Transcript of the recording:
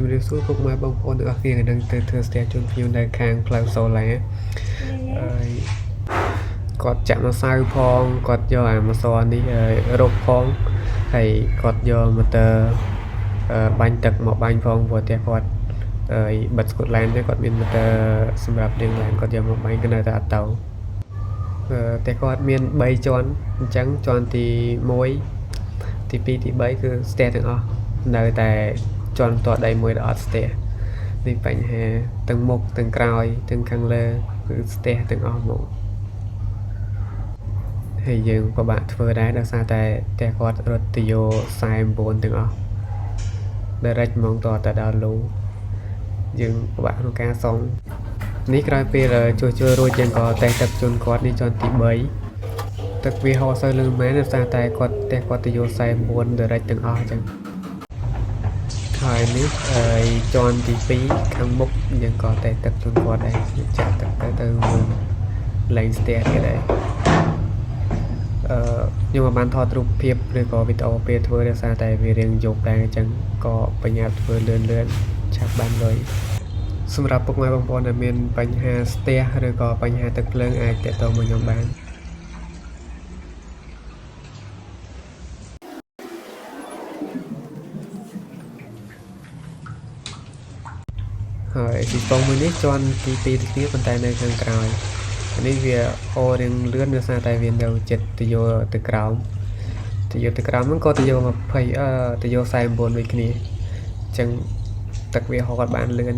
ជំរាបសួរពុកម៉ែបងប្អូនទាំងអស់គ្នានឹងទៅធ្វើស្ទះជូនខ្ញុំនៅខាងផ្លូវសូឡាហើយគាត់ចាក់ម្សៅផងគាត់យកអាម្សៅនេះរកផងហើយគាត់យកម៉ូទ័របាញ់ទឹកមកបាញ់ផងព្រោះតែគាត់បិទស្កូតឡែនទេគាត់មានម៉ូទ័រសម្រាប់លាងឡែនគាត់យកមកបាញ់ក៏នៅតែអត់ទៅតែគាត់មាន3ជាន់អញ្ចឹងជាន់ទី1ទី2ទី3គឺស្ទះទាំងអស់នៅតែជាន់តដីមួយដែលអត់ស្ទះនេះបញ្ហាទាំងមុខទាំងក្រោយទាំងខាងលើគឺស្ទះទាំងអស់មកហើយយើងពិបាកធ្វើដែរដោយសារតែគាត់រត់ទៅយក49ទាំងអស់ដែលរេចហ្មងតតែដល់លូយើងពិបាកក្នុងការសងនេះក្រោយពេលជួយរួចយើងក៏តែទឹកជូនគាត់នេះជាន់ទី3ទឹកវាហោសូវលឿនមែនដោយសារតែគាត់ទៅយក49ដែលរេចទាំងអស់អញ្ចឹងហើយនេះជាន់ទី2ខាងមុខយើងក៏តែទឹកជូនគាត់ដែរចាក់ទឹកទៅលែងស្ទះទៀតដែរខ្ញុំបានថតរូបភាពឬក៏វីដេអូពេលធ្វើដោយសារតែវារៀងយប់ដែរអញ្ចឹងក៏បញ្ញាប់ធ្វើលឿនឆាប់បានលុយសម្រាប់ពុកម៉ែបងប្អូនដែលមានបញ្ហាស្ទះឬក៏បញ្ហាទឹកភ្លើងអាចទាក់ទងមកខ្ញុំបានហើយទីពងមួយនេះជាន់ទី2ទីទៀតប៉ុន្តែនៅខាងក្រោយនេះវាអូរៀងលឿនដោយសារតែវានៅចិត្តទៅយកទៅក្រោមហ្នឹងក៏ទៅយក20ទៅយក49ដូចគ្នាអញ្ចឹងទឹកវាហត់បានលឿន